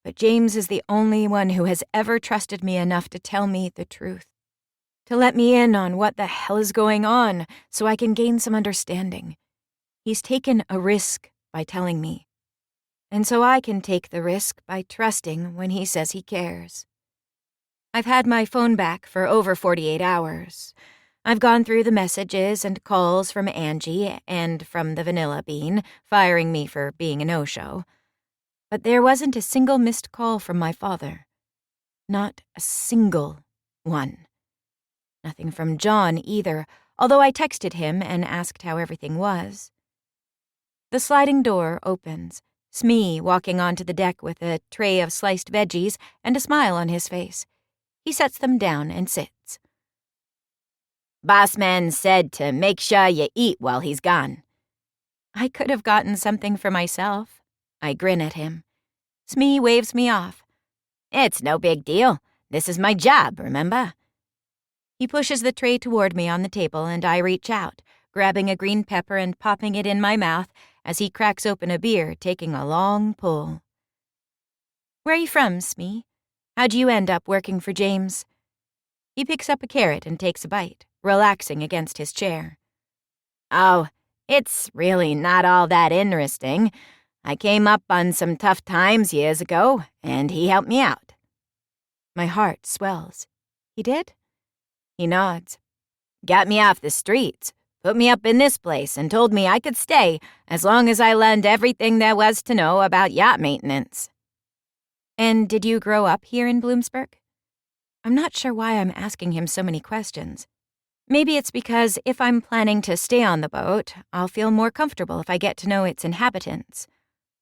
but James is the only one who has ever trusted me enough to tell me the truth, to let me in on what the hell is going on so I can gain some understanding. He's taken a risk by telling me, and so I can take the risk by trusting when he says he cares. I've had my phone back for over 48 hours. I've gone through the messages and calls from Angie and from the Vanilla Bean, firing me for being a no-show. But there wasn't a single missed call from my father. Not a single one. Nothing from John either, although I texted him and asked how everything was. The sliding door opens, Smee walking onto the deck with a tray of sliced veggies and a smile on his face. He sets them down and sits. "Bossman said to make sure you eat while he's gone." I could have gotten something for myself. I grin at him. Smee waves me off. "It's no big deal. This is my job, remember?" He pushes the tray toward me on the table and I reach out, grabbing a green pepper and popping it in my mouth as he cracks open a beer, taking a long pull. "Where are you from, Smee? How'd you end up working for James?" He picks up a carrot and takes a bite, relaxing against his chair. "Oh, it's really not all that interesting. I came up on some tough times years ago, and he helped me out." My heart swells. He did? He nods. "Got me off the streets, put me up in this place, and told me I could stay as long as I learned everything there was to know about yacht maintenance." "And did you grow up here in Bloomsburg?" I'm not sure why I'm asking him so many questions. Maybe it's because if I'm planning to stay on the boat, I'll feel more comfortable if I get to know its inhabitants.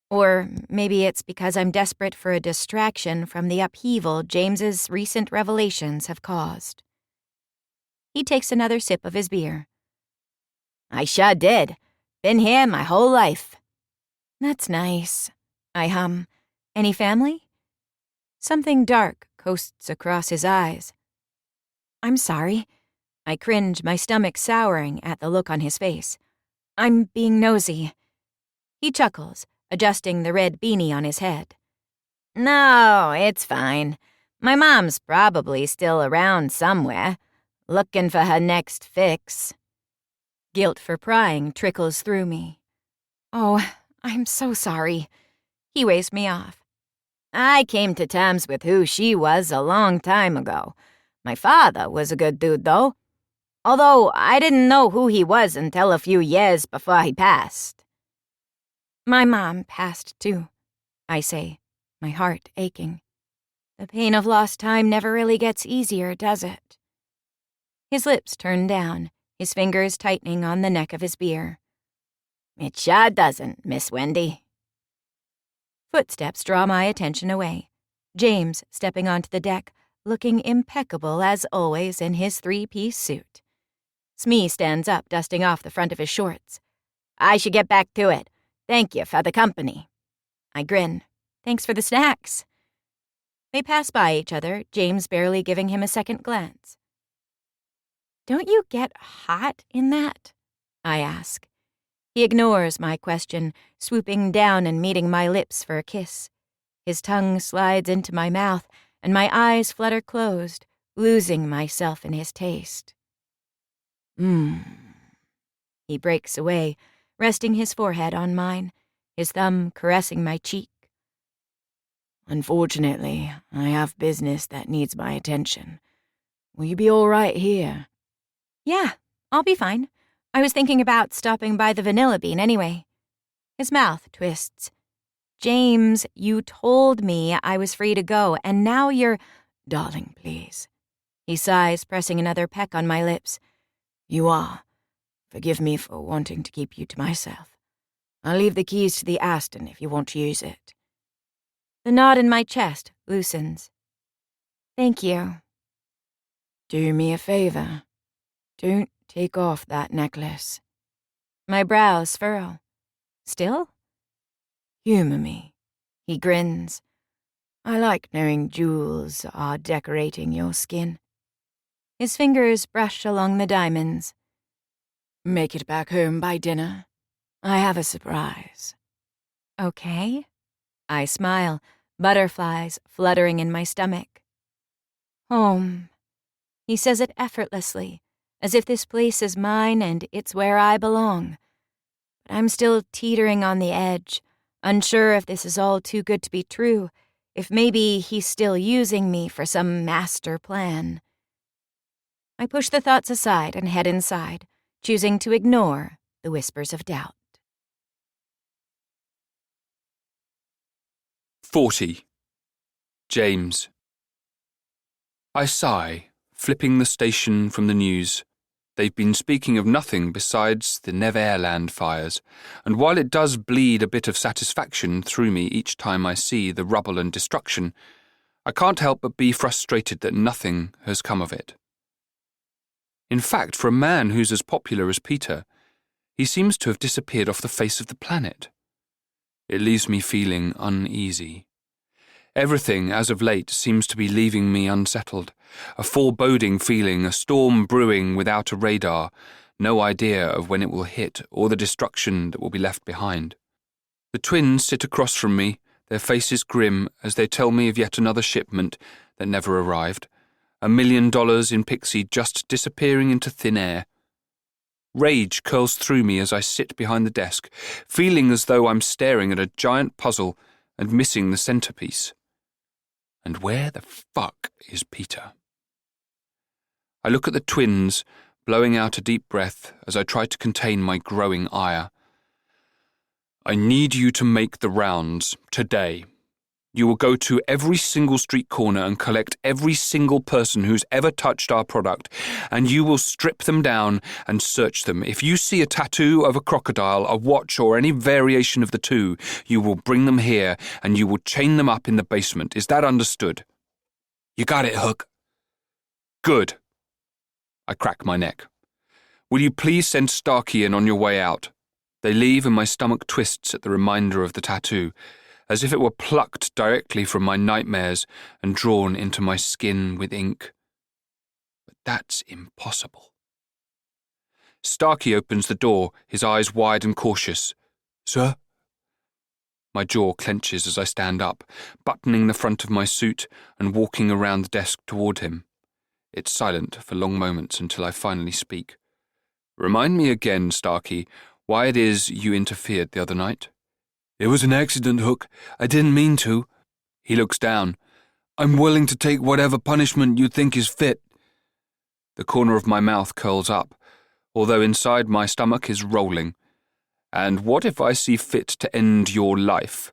Or maybe it's because I'm desperate for a distraction from the upheaval James's recent revelations have caused. He takes another sip of his beer. "I sure did. Been here my whole life." "That's nice," I hum. "Any family?" Something dark coasts across his eyes. "I'm sorry." I cringe, my stomach souring at the look on his face. "I'm being nosy." He chuckles, adjusting the red beanie on his head. "No, it's fine. My mom's probably still around somewhere, looking for her next fix." Guilt for prying trickles through me. "Oh, I'm so sorry." He waves me off. "I came to terms with who she was a long time ago. My father was a good dude, though. Although I didn't know who he was until a few years before he passed." "My mom passed, too," I say, my heart aching. The pain of lost time never really gets easier, does it? His lips turn down, his fingers tightening on the neck of his beer. "It sure doesn't, Miss Wendy." Footsteps draw my attention away. James stepping onto the deck, looking impeccable as always in his three-piece suit. Smee stands up, dusting off the front of his shorts. "I should get back to it. Thank you for the company." I grin. "Thanks for the snacks." They pass by each other, James barely giving him a second glance. "Don't you get hot in that?" I ask. He ignores my question, swooping down and meeting my lips for a kiss. His tongue slides into my mouth, and my eyes flutter closed, losing myself in his taste. He breaks away, resting his forehead on mine, his thumb caressing my cheek. Unfortunately, I have business that needs my attention. Will you be all right here? Yeah, I'll be fine. I was thinking about stopping by the Vanilla Bean anyway. His mouth twists. James, you told me I was free to go, and now you're— Darling, please. He sighs, pressing another peck on my lips. You are. Forgive me for wanting to keep you to myself. I'll leave the keys to the Aston if you want to use it. The knot in my chest loosens. Thank you. Do me a favor. Don't take off that necklace. My brows furrow. Still? Humor me. He grins. I like knowing jewels are decorating your skin. His fingers brush along the diamonds. Make it back home by dinner. I have a surprise. Okay. I smile, butterflies fluttering in my stomach. Home. He says it effortlessly, as if this place is mine and it's where I belong. But I'm still teetering on the edge, unsure if this is all too good to be true, if maybe he's still using me for some master plan. I push the thoughts aside and head inside, choosing to ignore the whispers of doubt. 40. James. I sigh, flipping the station from the news. They've been speaking of nothing besides the Neverland fires, and while it does bleed a bit of satisfaction through me each time I see the rubble and destruction, I can't help but be frustrated that nothing has come of it. In fact, for a man who's as popular as Peter, he seems to have disappeared off the face of the planet. It leaves me feeling uneasy. Everything, as of late, seems to be leaving me unsettled. A foreboding feeling, a storm brewing without a radar, no idea of when it will hit or the destruction that will be left behind. The twins sit across from me, their faces grim as they tell me of yet another shipment that never arrived, $1 million in Pixie just disappearing into thin air. Rage curls through me as I sit behind the desk, feeling as though I'm staring at a giant puzzle and missing the centerpiece. And where the fuck is Peter? I look at the twins, blowing out a deep breath as I try to contain my growing ire. I need you to make the rounds, today. You will go to every single street corner and collect every single person who's ever touched our product, and you will strip them down and search them. If you see a tattoo of a crocodile, a watch, or any variation of the two, you will bring them here and you will chain them up in the basement. Is that understood? You got it, Hook. Good. I crack my neck. Will you please send Starkey in on your way out? They leave and my stomach twists at the reminder of the tattoo, as if it were plucked directly from my nightmares and drawn into my skin with ink. But that's impossible. Starkey opens the door, his eyes wide and cautious. Sir? My jaw clenches as I stand up, buttoning the front of my suit and walking around the desk toward him. It's silent for long moments until I finally speak. Remind me again, Starkey, why it is you interfered the other night. It was an accident, Hook. I didn't mean to. He looks down. I'm willing to take whatever punishment you think is fit. The corner of my mouth curls up, although inside my stomach is rolling. And what if I see fit to end your life?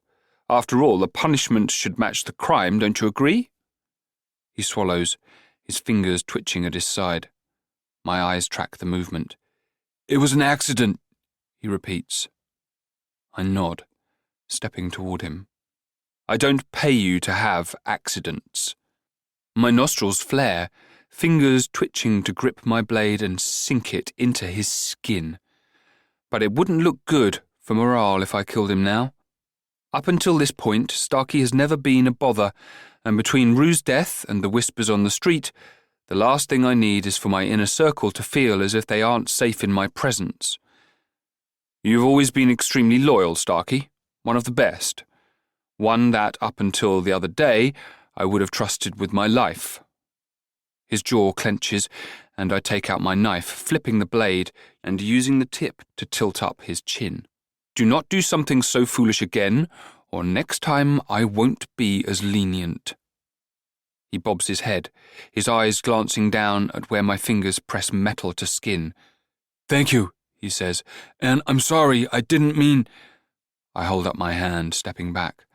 After all, the punishment should match the crime, don't you agree? He swallows, his fingers twitching at his side. My eyes track the movement. It was an accident, he repeats. I nod, stepping toward him. I don't pay you to have accidents. My nostrils flare, fingers twitching to grip my blade and sink it into his skin. But it wouldn't look good for morale if I killed him now. Up until this point, Starkey has never been a bother, and between Rue's death and the whispers on the street, the last thing I need is for my inner circle to feel as if they aren't safe in my presence. You've always been extremely loyal, Starkey. One of the best. One that, up until the other day, I would have trusted with my life. His jaw clenches, and I take out my knife, flipping the blade and using the tip to tilt up his chin. Do not do something so foolish again, or next time I won't be as lenient. He bobs his head, his eyes glancing down at where my fingers press metal to skin. Thank you, he says, and I'm sorry, I didn't mean... I hold up my hand, stepping back.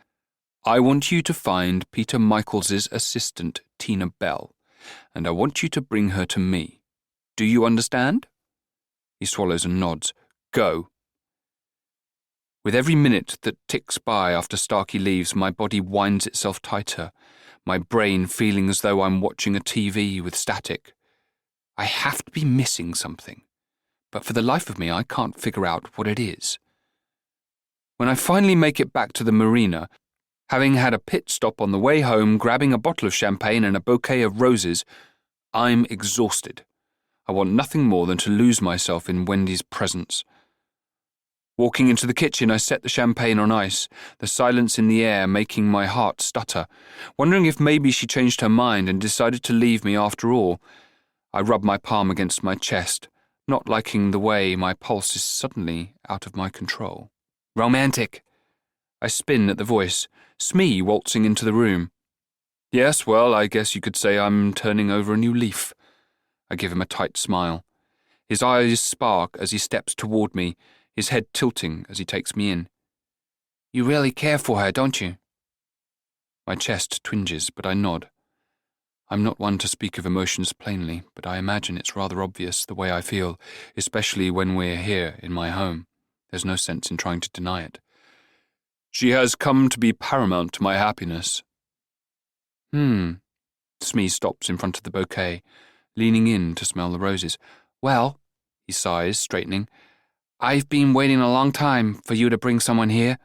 I want you to find Peter Michaels's assistant, Tina Bell, and I want you to bring her to me. Do you understand? He swallows and nods. Go. With every minute that ticks by after Starkey leaves, my body winds itself tighter, my brain feeling as though I'm watching a TV with static. I have to be missing something, but for the life of me I can't figure out what it is. When I finally make it back to the marina, having had a pit stop on the way home, grabbing a bottle of champagne and a bouquet of roses, I'm exhausted. I want nothing more than to lose myself in Wendy's presence. Walking into the kitchen, I set the champagne on ice, the silence in the air making my heart stutter, wondering if maybe she changed her mind and decided to leave me after all. I rub my palm against my chest, not liking the way my pulse is suddenly out of my control. Romantic. I spin at the voice, Smee waltzing into the room. Yes, well, I guess you could say I'm turning over a new leaf. I give him a tight smile. His eyes spark as he steps toward me, his head tilting as he takes me in. You really care for her, don't you? My chest twinges, but I nod. I'm not one to speak of emotions plainly, but I imagine it's rather obvious the way I feel, especially when we're here in my home. There's no sense in trying to deny it. She has come to be paramount to my happiness. Smee stops in front of the bouquet, leaning in to smell the roses. Well, he sighs, straightening, I've been waiting a long time for you to bring someone here.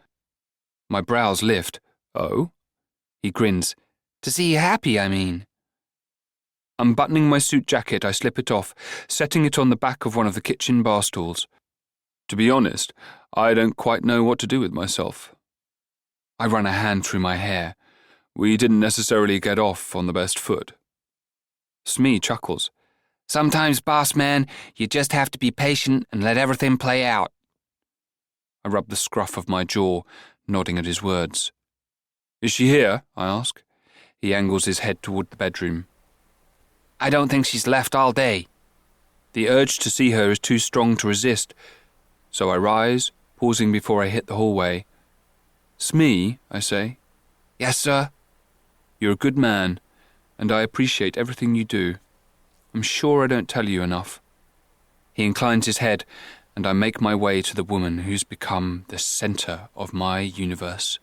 My brows lift. Oh? He grins. To see you happy, I mean. Unbuttoning my suit jacket, I slip it off, setting it on the back of one of the kitchen bar stools. To be honest, I don't quite know what to do with myself. I run a hand through my hair. We didn't necessarily get off on the best foot. Smee chuckles. Sometimes, boss man, you just have to be patient and let everything play out. I rub the scruff of my jaw, nodding at his words. Is she here? I ask. He angles his head toward the bedroom. I don't think she's left all day. The urge to see her is too strong to resist, so I rise, pausing before I hit the hallway. Smee, I say. Yes, sir? You're a good man, and I appreciate everything you do. I'm sure I don't tell you enough. He inclines his head, and I make my way to the woman who's become the center of my universe.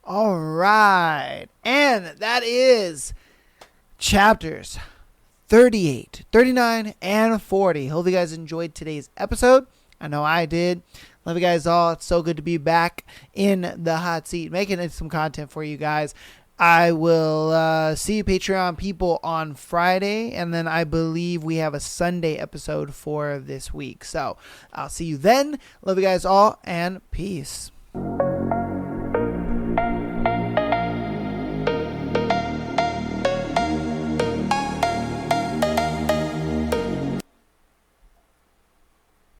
All right. And that is chapters 38, 39, and 40. Hope you guys enjoyed today's episode. I know I did. Love you guys all. It's so good to be back in the hot seat, making some content for you guys. I will see you Patreon people on Friday, and then I believe we have a Sunday episode for this week. So I'll see you then. Love you guys all, and peace.